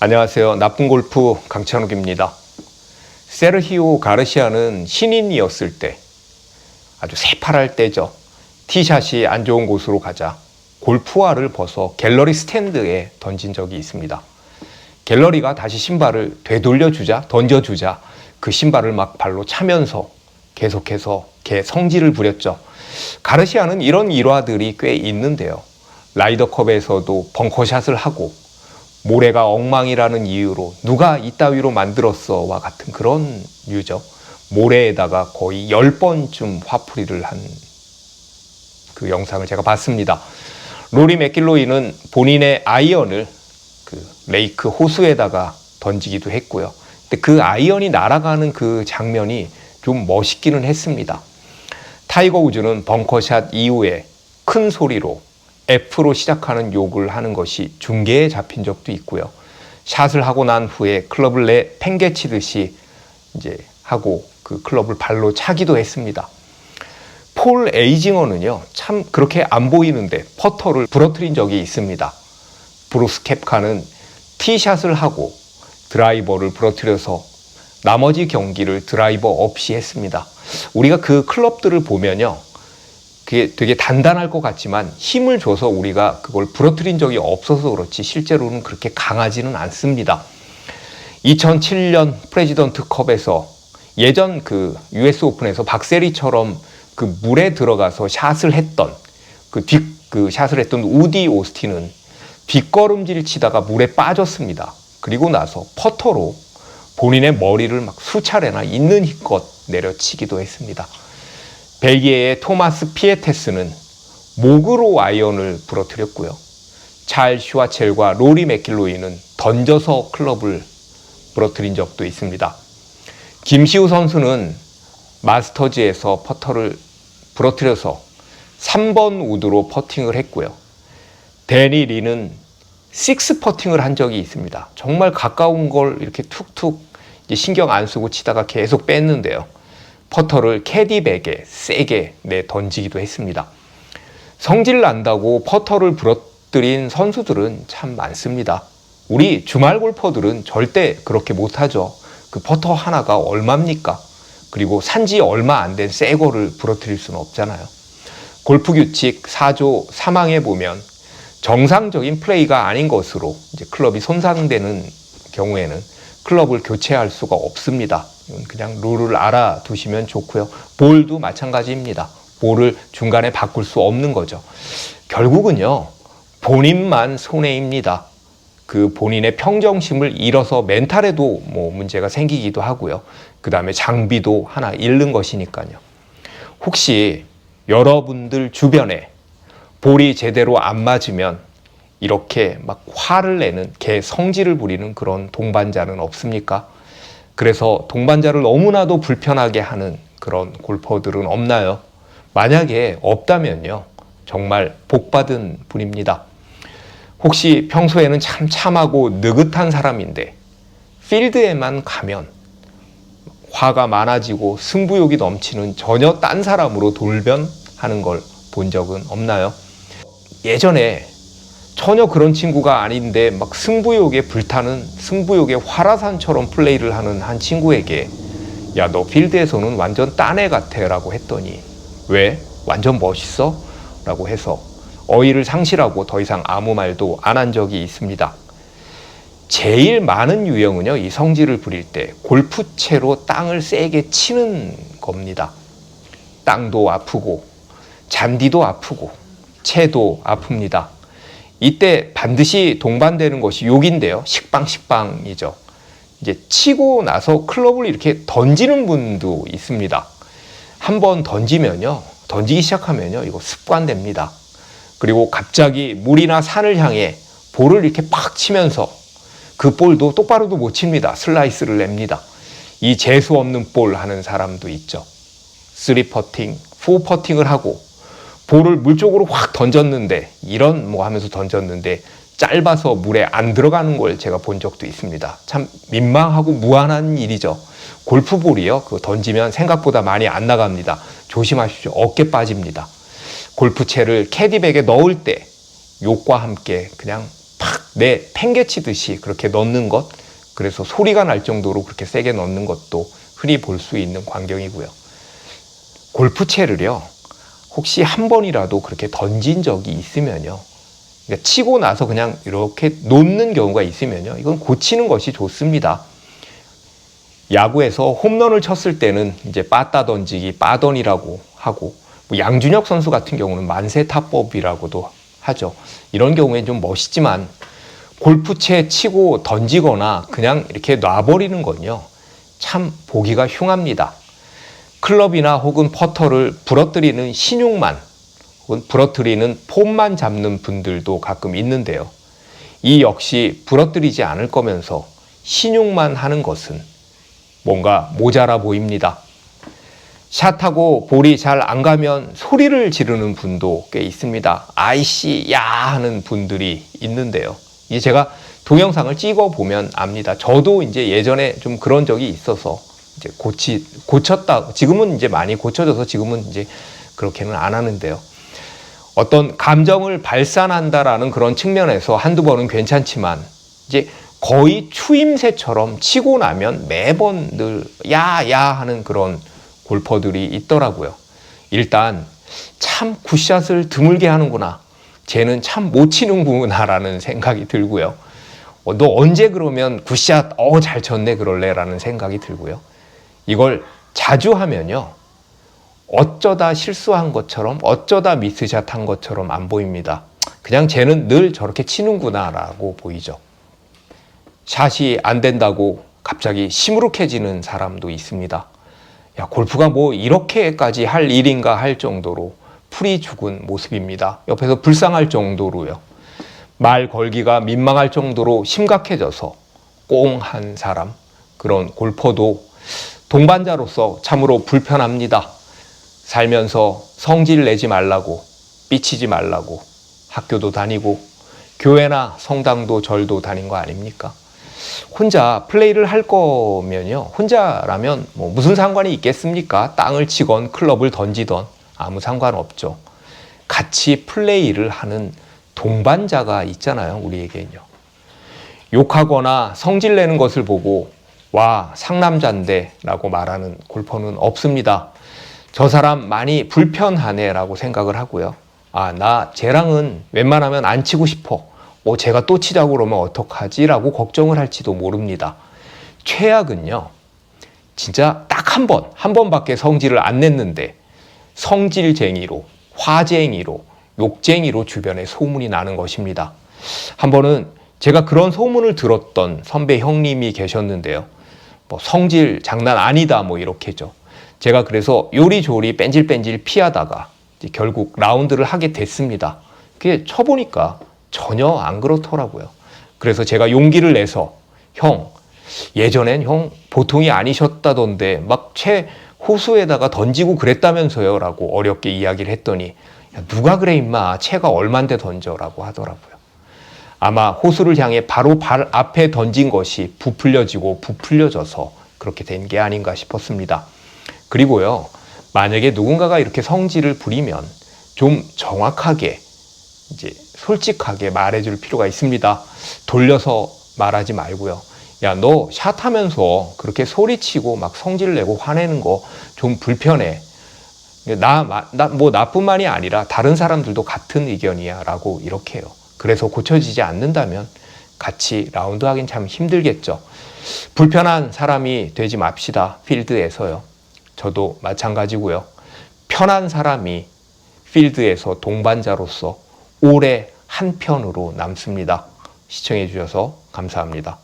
안녕하세요. 나쁜 골프 강찬욱입니다. 세르히오 가르시아는 신인이었을 때, 아주 새파랄 때죠. 티샷이 안 좋은 곳으로 가자 골프화를 벗어 갤러리 스탠드에 던진 적이 있습니다. 갤러리가 다시 신발을 던져주자 그 신발을 막 발로 차면서 계속해서 성질을 부렸죠. 가르시아는 이런 일화들이 꽤 있는데요. 라이더컵에서도 벙커샷을 하고 모래가 엉망이라는 이유로 누가 이따위로 만들었어와 같은 그런 류죠. 모래에다가 거의 10번쯤 화풀이를 한 그 영상을 제가 봤습니다. 로리 맥길로이는 본인의 아이언을 그 레이크 호수에다가 던지기도 했고요. 근데 그 아이언이 날아가는 그 장면이 좀 멋있기는 했습니다. 타이거 우즈는 벙커샷 이후에 큰 소리로 F로 시작하는 욕을 하는 것이 중계에 잡힌 적도 있고요. 샷을 하고 난 후에 클럽을 팽개치듯이 이제 하고 그 클럽을 발로 차기도 했습니다. 폴 에이징어는요, 참 그렇게 안 보이는데 퍼터를 부러뜨린 적이 있습니다. 브루스 캡카는 티샷을 하고 드라이버를 부러뜨려서 나머지 경기를 드라이버 없이 했습니다. 우리가 그 클럽들을 보면요, 그게 되게 단단할 것 같지만 힘을 줘서 우리가 그걸 부러뜨린 적이 없어서 그렇지 실제로는 그렇게 강하지는 않습니다. 2007년 프레지던트 컵에서 예전 그 US 오픈에서 박세리처럼 그 물에 들어가서 샷을 했던 그 샷을 했던 우디 오스틴은 뒷걸음질 치다가 물에 빠졌습니다. 그리고 나서 퍼터로 본인의 머리를 막 수차례나 있는 힘껏 내려치기도 했습니다. 벨기에의 토마스 피에테스는 목으로 아이언을 부러뜨렸고요. 찰 슈와첼과 로리 맥길로이는 던져서 클럽을 부러뜨린 적도 있습니다. 김시우 선수는 마스터즈에서 퍼터를 부러뜨려서 3번 우드로 퍼팅을 했고요. 데니 리는 6 퍼팅을 한 적이 있습니다. 정말 가까운 걸 이렇게 툭툭 신경 안 쓰고 치다가 계속 뺐는데요. 퍼터를 캐디백에 세게 던지기도 했습니다. 성질 난다고 퍼터를 부러뜨린 선수들은 참 많습니다. 우리 주말 골퍼들은 절대 그렇게 못하죠. 그 퍼터 하나가 얼마입니까? 그리고 산지 얼마 안 된 새 거를 부러뜨릴 수는 없잖아요. 골프 규칙 4조 3항에 보면 정상적인 플레이가 아닌 것으로 이제 클럽이 손상되는 경우에는 클럽을 교체할 수가 없습니다. 그냥 룰을 알아두시면 좋고요. 볼도 마찬가지입니다. 볼을 중간에 바꿀 수 없는 거죠. 결국은요, 본인만 손해입니다. 그 본인의 평정심을 잃어서 멘탈에도 문제가 생기기도 하고요. 그 다음에 장비도 하나 잃는 것이니까요. 혹시 여러분들 주변에 볼이 제대로 안 맞으면 이렇게 막 화를 내는 성질을 부리는 그런 동반자는 없습니까? 그래서 동반자를 너무나도 불편하게 하는 그런 골퍼들은 없나요? 만약에 없다면요, 정말 복받은 분입니다. 혹시 평소에는 참 참하고 느긋한 사람인데 필드에만 가면 화가 많아지고 승부욕이 넘치는 전혀 딴 사람으로 돌변하는 걸 본 적은 없나요? 예전에 전혀 그런 친구가 아닌데 막 승부욕에 불타는 승부욕의 화라산처럼 플레이를 하는 한 친구에게 야, 너 필드에서는 완전 딴 애 같아 라고 했더니 왜? 완전 멋있어? 라고 해서 어이를 상실하고 더 이상 아무 말도 안 한 적이 있습니다. 제일 많은 유형은요, 이 성질을 부릴 때 골프채로 땅을 세게 치는 겁니다. 땅도 아프고 잔디도 아프고 채도 아픕니다. 이때 반드시 동반되는 것이 욕인데요. 식빵이죠. 이제 치고 나서 클럽을 이렇게 던지는 분도 있습니다. 한번 던지기 시작하면요, 이거 습관됩니다. 그리고 갑자기 물이나 산을 향해 볼을 이렇게 팍 치면서 그 볼도 똑바로도 못 칩니다. 슬라이스를 냅니다. 이 재수 없는 볼 하는 사람도 있죠. 3퍼팅, 4퍼팅을 하고 볼을 물 쪽으로 확 던졌는데 하면서 던졌는데 짧아서 물에 안 들어가는 걸 제가 본 적도 있습니다. 참 민망하고 무한한 일이죠. 골프볼이요, 그거 던지면 생각보다 많이 안 나갑니다. 조심하십시오. 어깨 빠집니다. 골프채를 캐디백에 넣을 때 욕과 함께 그냥 팍 내 팽개치듯이 그렇게 넣는 것, 그래서 소리가 날 정도로 그렇게 세게 넣는 것도 흔히 볼 수 있는 광경이고요. 골프채를요, 혹시 한 번이라도 그렇게 던진 적이 있으면요, 그러니까 치고 나서 그냥 이렇게 놓는 경우가 있으면요, 이건 고치는 것이 좋습니다. 야구에서 홈런을 쳤을 때는 이제 빠따 던지기, 빠던이라고 하고, 뭐 양준혁 선수 같은 경우는 만세타법이라고도 하죠. 이런 경우에 좀 멋있지만 골프채 치고 던지거나 그냥 이렇게 놔버리는 건요, 참 보기가 흉합니다. 클럽이나 혹은 퍼터를 부러뜨리는 신용만 혹은 부러뜨리는 폼만 잡는 분들도 가끔 있는데요. 이 역시 부러뜨리지 않을 거면서 신용만 하는 것은 뭔가 모자라 보입니다. 샷하고 볼이 잘 안 가면 소리를 지르는 분도 꽤 있습니다. 아이씨, 야 하는 분들이 있는데요. 이제 제가 동영상을 찍어 보면 압니다. 저도 이제 예전에 좀 그런 적이 있어서 이제 고쳤다. 지금은 이제 많이 고쳐져서 지금은 이제 그렇게는 안 하는데요. 어떤 감정을 발산한다라는 그런 측면에서 한두 번은 괜찮지만 이제 거의 추임새처럼 치고 나면 매번 늘 야야 하는 그런 골퍼들이 있더라고요. 일단 참 굿샷을 드물게 하는구나, 쟤는 참 못 치는구나 라는 생각이 들고요. 너 언제 그러면 굿샷 잘 쳤네 그럴래 라는 생각이 들고요. 이걸 자주 하면요, 어쩌다 실수한 것처럼, 어쩌다 미스샷 한 것처럼 안 보입니다. 그냥 쟤는 늘 저렇게 치는구나 라고 보이죠. 샷이 안 된다고 갑자기 시무룩해지는 사람도 있습니다. 야, 골프가 뭐 이렇게까지 할 일인가 할 정도로 풀이 죽은 모습입니다. 옆에서 불쌍할 정도로요. 말 걸기가 민망할 정도로 심각해져서 꽁한 사람, 그런 골퍼도 동반자로서 참으로 불편합니다. 살면서 성질 내지 말라고, 삐치지 말라고 학교도 다니고 교회나 성당도 절도 다닌 거 아닙니까? 혼자 플레이를 할 거면요, 혼자라면 뭐 무슨 상관이 있겠습니까? 땅을 치건 클럽을 던지던 아무 상관없죠. 같이 플레이를 하는 동반자가 있잖아요, 우리에게는요. 욕하거나 성질내는 것을 보고 와, 상남자인데 라고 말하는 골퍼는 없습니다. 저 사람 많이 불편하네 라고 생각을 하고요. 아, 나 쟤랑은 웬만하면 안 치고 싶어. 제가 또 치자고 그러면 어떡하지? 라고 걱정을 할지도 모릅니다. 최악은요, 진짜 딱 한 번밖에 성질을 안 냈는데 성질쟁이로, 화쟁이로, 욕쟁이로 주변에 소문이 나는 것입니다. 한 번은 제가 그런 소문을 들었던 선배 형님이 계셨는데요. 뭐 성질 장난 아니다 뭐 이렇게죠. 제가 그래서 요리조리 뺀질뺀질 피하다가 이제 결국 라운드를 하게 됐습니다. 그게 쳐보니까 전혀 안 그렇더라고요. 그래서 제가 용기를 내서 형, 예전엔 형 보통이 아니셨다던데 막 채 호수에다가 던지고 그랬다면서요 라고 어렵게 이야기를 했더니 야, 누가 그래 임마, 채가 얼만데 던져 라고 하더라고요. 아마 호수를 향해 바로 발 앞에 던진 것이 부풀려지고 부풀려져서 그렇게 된 게 아닌가 싶었습니다. 그리고요, 만약에 누군가가 이렇게 성질을 부리면 좀 정확하게 이제 솔직하게 말해줄 필요가 있습니다. 돌려서 말하지 말고요. 야, 너 샷하면서 그렇게 소리치고 막 성질 내고 화내는 거 좀 불편해. 뭐 나뿐만이 아니라 다른 사람들도 같은 의견이야 라고 이렇게 해요. 그래서 고쳐지지 않는다면 같이 라운드 하긴 참 힘들겠죠. 불편한 사람이 되지 맙시다. 필드에서요. 저도 마찬가지고요. 편한 사람이 필드에서 동반자로서 오래 한편으로 남습니다. 시청해 주셔서 감사합니다.